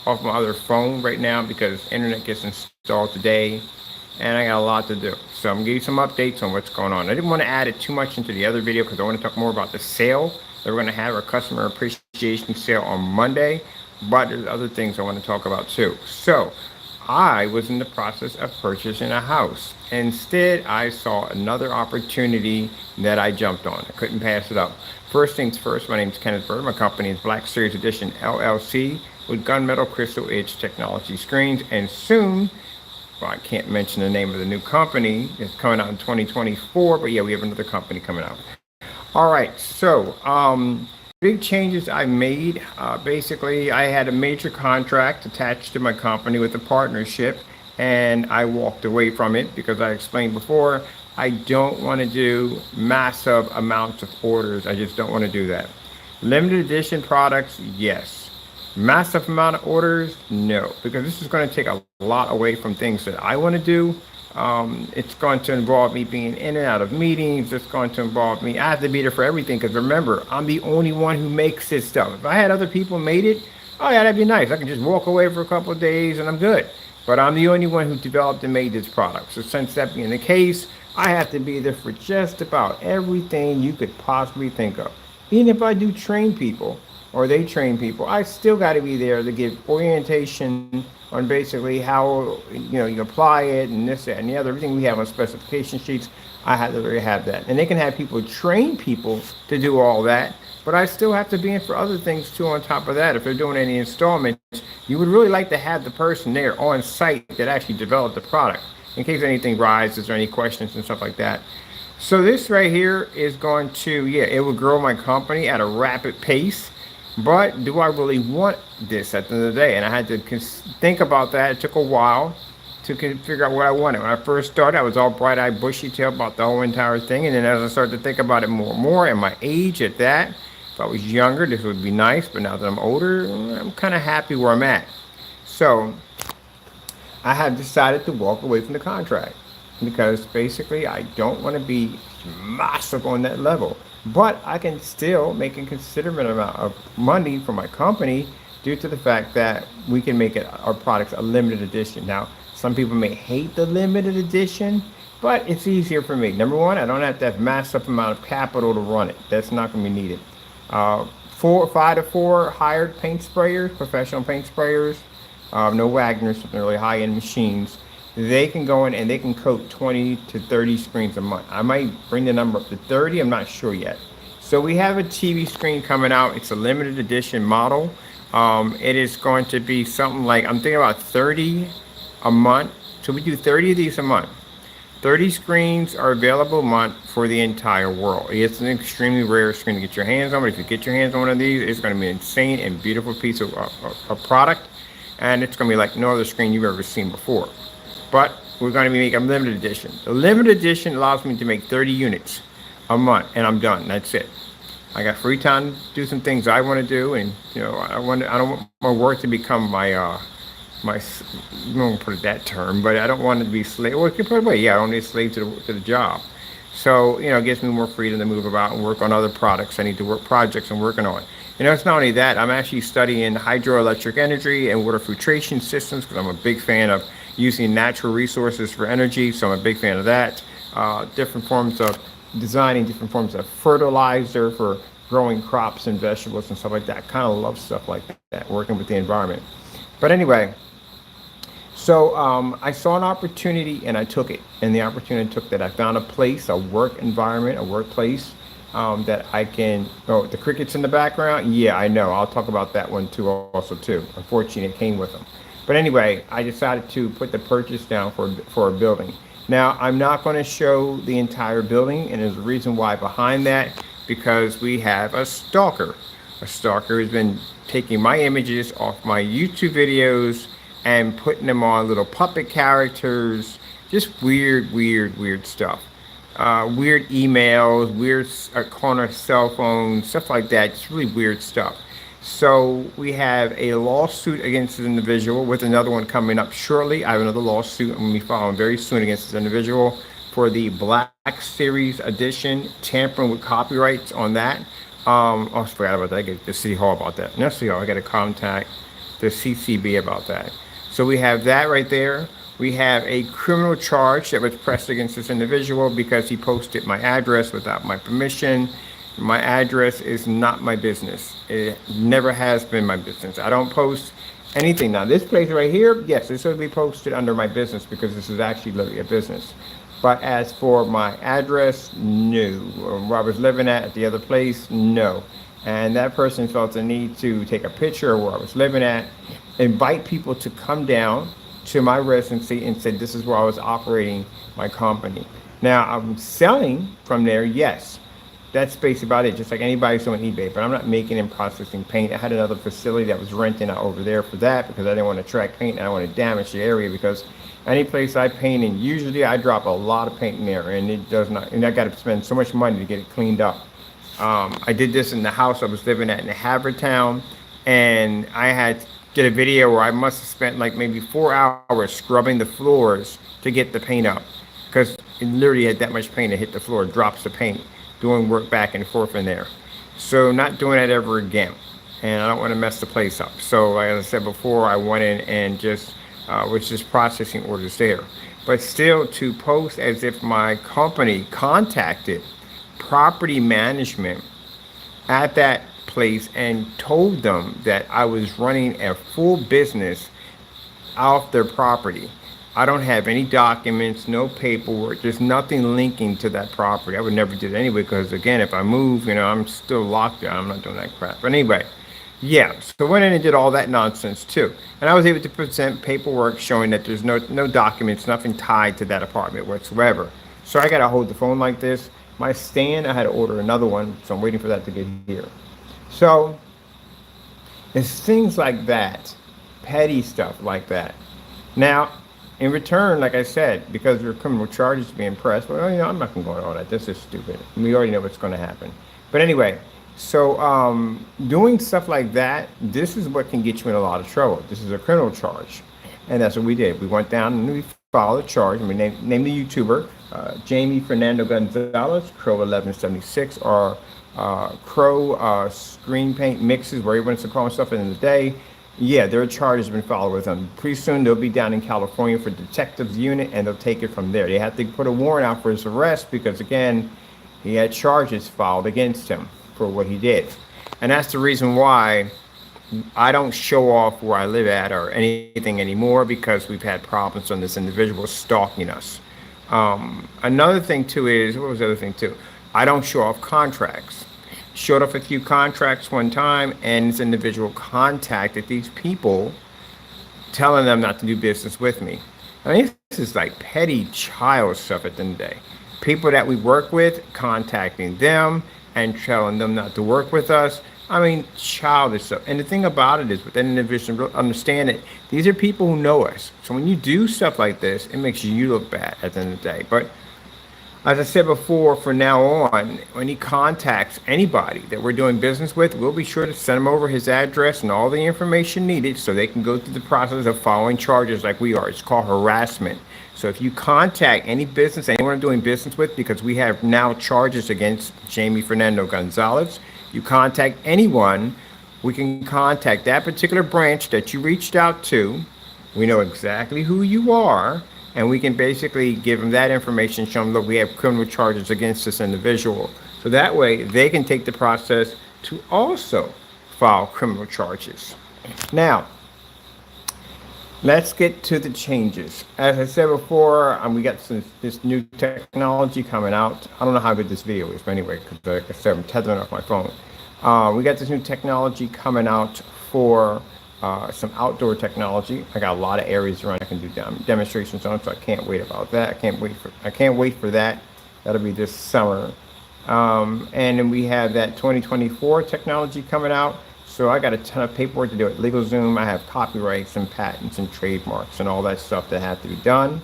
off my other phone right now because internet gets installed today and I got a lot to do. So I'm gonna give you some updates on what's going on. I didn't want to add it too much into the other video because I want to talk more about the sale that we're gonna have, our customer appreciation sale on Monday. But there's other things I want to talk about too. So I was in the process of purchasing a house. Instead, I saw another opportunity that I jumped on. I couldn't pass it up. First things first, my name is Kenneth Bird. My company is Black Series Edition LLC with gunmetal crystal edge technology screens. And soon, well, I can't mention the name of the new company. It's coming out in 2024, but yeah, we have another company coming out. All right, so big changes I made. Basically, I had a major contract attached to my company with a partnership, and I walked away from it because I explained before, I don't want to do massive amounts of orders. I just don't want to do that. Limited edition products, yes. Massive amount of orders, no, because this is going to take a lot away from things that I want to do. It's going to involve me being in and out of meetings. It's going to involve me. I have to be there for everything because remember, I'm the only one who makes this stuff. If I had other people made it, oh yeah, that'd be nice. I can just walk away for a couple of days and I'm good. But I'm the only one who developed and made this product. So since that being the case, I have to be there for just about everything you could possibly think of. Even if I do train people or they train people, I still got to be there to give orientation on basically how you apply it and this, that, and the other. Everything we have on specification sheets, I have to really have that. And they can have people train people to do all that, but I still have to be in for other things too on top of that. If they're doing any installments, you would really like to have the person there on site that actually developed the product in case anything rises or any questions and stuff like that. So this right here is going to, yeah, it will grow my company at a rapid pace. But do I really want this at the end of the day? And I had to think about that. It took a while to figure out what I wanted. When I first started, I was all bright-eyed, bushy-tailed about the whole entire thing. And then as I started to think about it more and more, and my age at that, if I was younger, this would be nice. But now that I'm older, I'm kind of happy where I'm at. So I have decided to walk away from the contract because basically I don't want to be massive on that level. But I can still make a considerable amount of money for my company due to the fact that we can make our products a limited edition. Now, some people may hate the limited edition, but it's easier for me. Number one, I don't have to have massive amount of capital to run it. That's not going to be needed. 5 to 4 hired paint sprayers, professional paint sprayers, no Wagners, something really high-end machines. They can go in and they can coat 20 to 30 screens a month. I might bring the number up to 30, I'm not sure yet. So we have a TV screen coming out. It's a limited edition model. It is going to be something like, I'm thinking about 30 a month. So we do 30 of these a month. 30 screens are available a month for the entire world. It's an extremely rare screen to get your hands on, but if you get your hands on one of these, it's going to be an insane and beautiful piece of product. And it's going to be like no other screen you've ever seen before. But we're going to be making a limited edition. The limited edition allows me to make 30 units a month, and I'm done. That's it. I got free time to do some things I want to do, and I don't want my work to become my I won't put it that term, but I don't want it to be slave. Well, you can put it away. Yeah, I don't need a slave to the job. So it gives me more freedom to move about and work on other products I need to work projects I'm working on. It's not only that. I'm actually studying hydroelectric energy and water filtration systems because I'm a big fan of using natural resources for energy, so I'm a big fan of that. Different forms of designing, different forms of fertilizer for growing crops and vegetables and stuff like that. I kind of love stuff like that, working with the environment. But anyway, so I saw an opportunity and I took it. And the opportunity took that I found a place, a work environment, a workplace that I can, the crickets in the background. Yeah, I know. I'll talk about that one too also too. Unfortunately, it came with them. But anyway, I decided to put the purchase down for a building. Now, I'm not going to show the entire building, and there's a reason why behind that, because we have a stalker. A stalker has been taking my images off my YouTube videos and putting them on little puppet characters, just weird stuff. Weird emails, weird corner cell phones, stuff like that, just really weird stuff. So we have a lawsuit against this individual with another one coming up shortly. I have another lawsuit I'm going to be filing very soon against this individual for the Black Series Edition, tampering with copyrights on that. I forgot about that. I get the City Hall about that. No, City Hall, I got to contact the CCB about that. So we have that right there. We have a criminal charge that was pressed against this individual because he posted my address without my permission. My address is not my business. It never has been my business. I don't post anything. Now, this place right here, yes, this will be posted under my business because this is actually literally a business. But as for my address, no. Where I was living at the other place, no. And that person felt the need to take a picture of where I was living at, invite people to come down to my residency and said this is where I was operating my company. Now, I'm selling from there, yes. That's basically about it, just like anybody's doing eBay, but I'm not making and processing paint. I had another facility that was renting out over there for that because I didn't want to track paint and I don't want to damage the area, because any place I paint in, usually I drop a lot of paint in there, and it does not, and I got to spend so much money to get it cleaned up. I did this in the house I was living at in Havertown, and I did a video where I must have spent like maybe 4 hours scrubbing the floors to get the paint up, because it literally had that much paint. It hit the floor, drops of paint, doing work back and forth in there. So not doing that ever again, and I don't want to mess the place up. So like I said before, I went in and just was just processing orders there. But still, to post as if my company contacted property management at that place and told them that I was running a full business off their property. I don't have any documents, no paperwork, there's nothing linking to that property. I would never do that anyway, because again, if I move, I'm still locked there. I'm not doing that crap. But anyway, yeah, so I went in and did all that nonsense too. And I was able to present paperwork showing that there's no documents, nothing tied to that apartment whatsoever. So I got to hold the phone like this. My stand, I had to order another one, so I'm waiting for that to get here. So it's things like that, petty stuff like that. Now, in return, like I said, because there are criminal charges being pressed, well, I'm not going to go into all that. This is stupid. We already know what's going to happen. But anyway, so doing stuff like that, this is what can get you in a lot of trouble. This is a criminal charge. And that's what we did. We went down and we filed a charge. And we named the YouTuber, Jamie Fernando Gonzalez, Crow 1176, or Crow Screen Paint Mixes, where he wants to call himself in the day. Yeah, their charge has been filed with them. Pretty soon they'll be down in California for detectives unit, and they'll take it from there. They have to put a warrant out for his arrest because, again, he had charges filed against him for what he did. And that's the reason why I don't show off where I live at or anything anymore, because we've had problems on this individual stalking us. Another thing too is, what was the other thing too? I don't show off contracts. Showed off a few contracts one time, and this individual contacted these people telling them not to do business with me. I mean, this is like petty child stuff at the end of the day. People that we work with contacting them and telling them not to work with us. I mean, childish stuff. And the thing about it is, with that individual, understand that these are people who know us. So when you do stuff like this, it makes you look bad at the end of the day. But as I said before, from now on, when he contacts anybody that we're doing business with, we'll be sure to send him over his address and all the information needed so they can go through the process of following charges like we are. It's called harassment. So if you contact any business, anyone I'm doing business with, because we have now charges against Jamie Fernando Gonzalez, you contact anyone, we can contact that particular branch that you reached out to. We know exactly who you are. And we can basically give them that information, show them that we have criminal charges against this individual. So that way they can take the process to also file criminal charges. Now, let's get to the changes. As I said before, we got this new technology coming out. I don't know how good this video is, but anyway, because like I said, I'm tethering off my phone. We got this new technology coming out for some outdoor technology. I got a lot of areas around I can do demonstrations on, so I can't wait about that. I can't wait for that. That'll be this summer. And then we have that 2024 technology coming out. So I got a ton of paperwork to do at LegalZoom. I have copyrights and patents and trademarks and all that stuff that have to be done.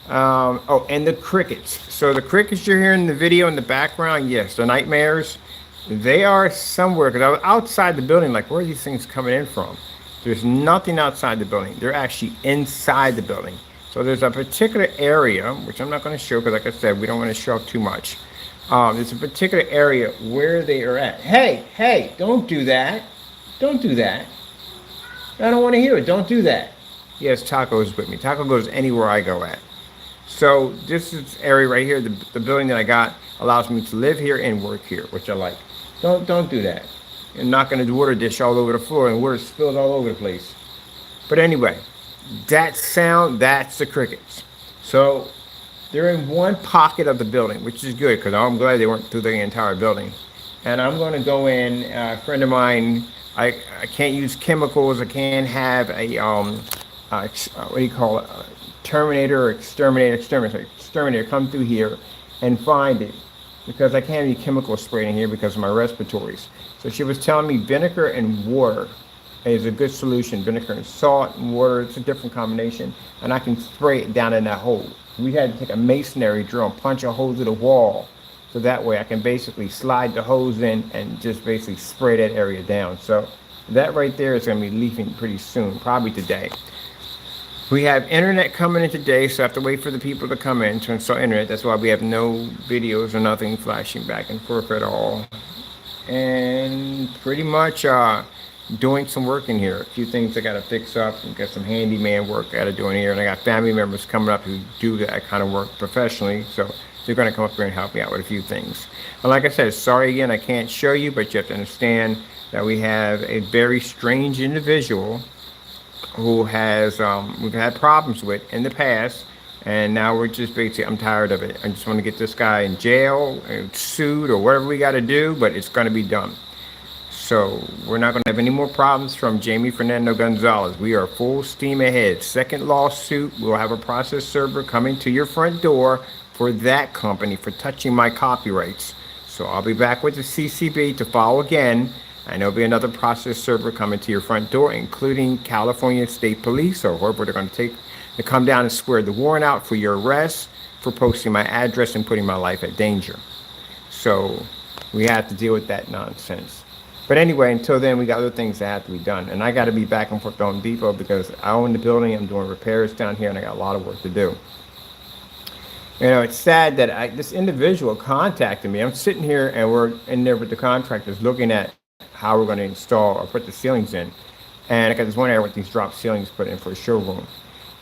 Oh, and the crickets. So the crickets you're hearing in the video in the background, yes, the nightmares, they are somewhere, because I was outside the building, like, where are these things coming in from? There's nothing outside the building. They're actually inside the building. So there's a particular area, which I'm not going to show because, like I said, we don't want to show too much. There's a particular area where they are at. Hey, don't do that. Don't do that. I don't want to hear it. Don't do that. He has tacos with me. Taco goes anywhere I go at. So this is area right here, the building that I got allows me to live here and work here, which I like. Don't do that. You're knocking the water dish all over the floor and water spilled all over the place. But anyway, that sound, that's the crickets. So they're in one pocket of the building, which is good because I'm glad they weren't through the entire building. And I'm going to go in. A friend of mine, I can't use chemicals. I can't have a what do you call it? Terminator or exterminator come through here and find it because I can't have any chemical sprayed in here because of my respiratories. So she was telling me vinegar and water is a good solution. Vinegar and salt and water, it's a different combination, and I can spray it down in that hole. We had to take a masonry drill and punch a hole through the wall, so that way I can basically slide the hose in and just basically spray that area down. So that right there is going to be leafing pretty soon, probably today. We have internet coming in today, so I have to wait for the people to come in to install internet. That's why we have no videos or nothing flashing back and forth at all. And pretty much doing some work in here. A few things I got to fix up and got some handyman work I got to do in here. And I got family members coming up who do that kind of work professionally. So they're going to come up here and help me out with a few things. And like I said, sorry again, I can't show you, but you have to understand that we have a very strange individual who has we've had problems with in the past, and now we're just basically, I'm tired of it. I just want to get this guy in jail and sued or whatever we got to do, but it's going to be done. So we're not going to have any more problems from Jamie Fernando Gonzalez. We are full steam ahead. Second lawsuit, we'll have a process server coming to your front door for that company for touching my copyrights. So I'll be back with the CCB to file again. And there'll be another process server coming to your front door, including California State Police or whoever they're going to take to come down and swear the warrant out for your arrest for posting my address and putting my life at danger. So we have to deal with that nonsense. But anyway, until then, we got other things that have to be done. And I got to be back and forth to Home Depot because I own the building. I'm doing repairs down here, and I got a lot of work to do. You know, it's sad that this individual contacted me. I'm sitting here, and we're in there with the contractors looking at how we're going to install or put the ceilings in. And I got this one area with these drop ceilings put in for a showroom.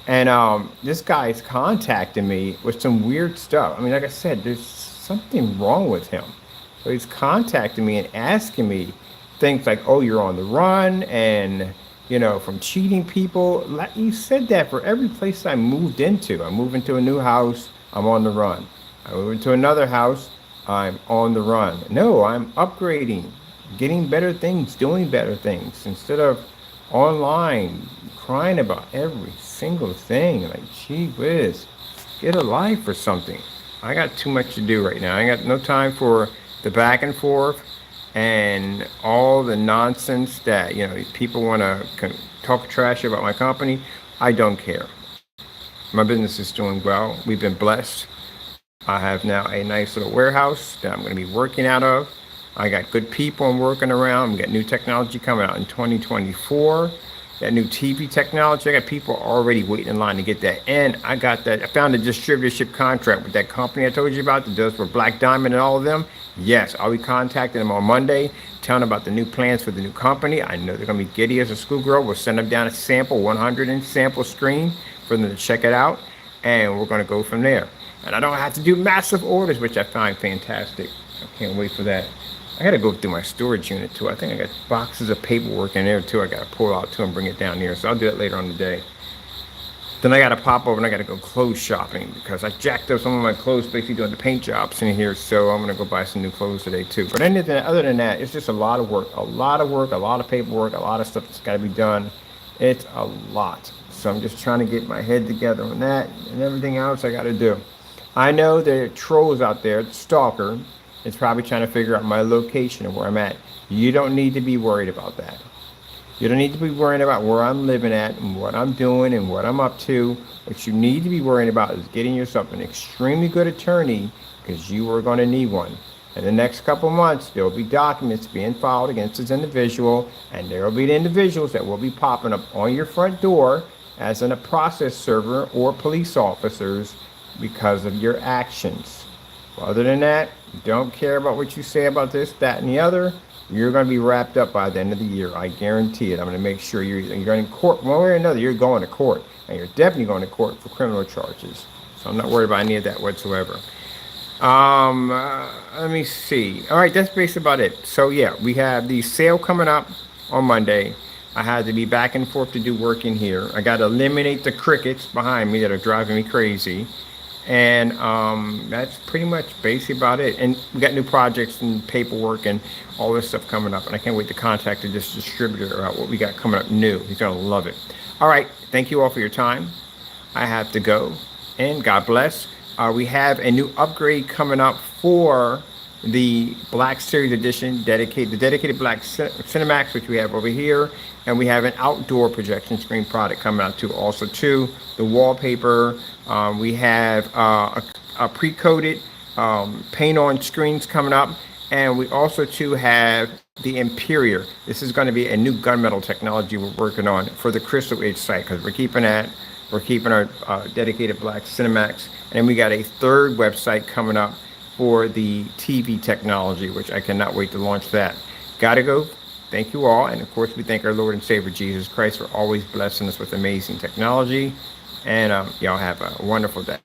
And this guy's contacting me with some weird stuff. I mean, like I said, there's something wrong with him. So he's contacting me and asking me things like, oh, you're on the run and, you know, from cheating people. Like he said that for every place I moved into. I moved into a new house, I'm on the run. I moved into another house, I'm on the run. No, I'm upgrading, getting better things, doing better things instead of online crying about every single thing. Like, gee whiz, get a life or something. I got too much to do right now. I got no time for the back and forth and all the nonsense that, you know, people want to talk trash about my company. I don't care. My business is doing well. We've been blessed. I have now a nice little warehouse that I'm going to be working out of. I got good people I'm working around. We got new technology coming out in 2024. That new TV technology, I got people already waiting in line to get that. And I got that. I found a distributorship contract with that company I told you about that does for Black Diamond and all of them. Yes, I'll be contacting them on Monday, telling them about the new plans for the new company. I know they're going to be giddy as a schoolgirl. We'll send them down a sample, 100 in sample screen for them to check it out. And we're going to go from there. And I don't have to do massive orders, which I find fantastic. I can't wait for that. I got to go through my storage unit too. I think I got boxes of paperwork in there too. I got to pull out too and bring it down here. So I'll do that later on today. Then I got to pop over and I got to go clothes shopping because I jacked up some of my clothes basically doing the paint jobs in here. So I'm going to go buy some new clothes today too. But anything other than that, it's just a lot of work, a lot of paperwork, a lot of stuff that's got to be done. It's a lot. So I'm just trying to get my head together on that and everything else I got to do. I know there are trolls out there, the stalker. It's probably trying to figure out my location and where I'm at. You don't need to be worried about that. You don't need to be worrying about where I'm living at and what I'm doing and what I'm up to. What you need to be worrying about is getting yourself an extremely good attorney because you are going to need one. In the next couple months, there will be documents being filed against this individual, and there will be the individuals that will be popping up on your front door as a process server or police officers because of your actions. Other than that, don't care about what you say about this, that, and the other. You're going to be wrapped up by the end of the year. I guarantee it. I'm going to make sure you're going to court one way or another. You're going to court, and you're definitely going to court for criminal charges. So I'm not worried about any of that whatsoever. Let me see. All right, that's basically about it. So yeah, we have the sale coming up on Monday. I had to be back and forth to do work in here. I got to eliminate the crickets behind me that are driving me crazy. And that's pretty much basically about it. And we got new projects and paperwork and all this stuff coming up. And I can't wait to contact this distributor about what we got coming up new. He's going to love it. All right. Thank you all for your time. I have to go. And God bless. We have a new upgrade coming up for the Black Series Edition, the dedicated Black Cinemax, which we have over here. And we have an outdoor projection screen product coming out too. Also too, the wallpaper. We have a pre-coated paint-on screens coming up. And we also too have the Imperior. This is going to be a new gunmetal technology we're working on for the Crystal Edge site, because we're keeping our dedicated Black Cinemax. And then we got a third website coming up for the TV technology, which I cannot wait to launch that. Gotta go. Thank you all. And of course, we thank our Lord and Savior Jesus Christ for always blessing us with amazing technology. And y'all have a wonderful day.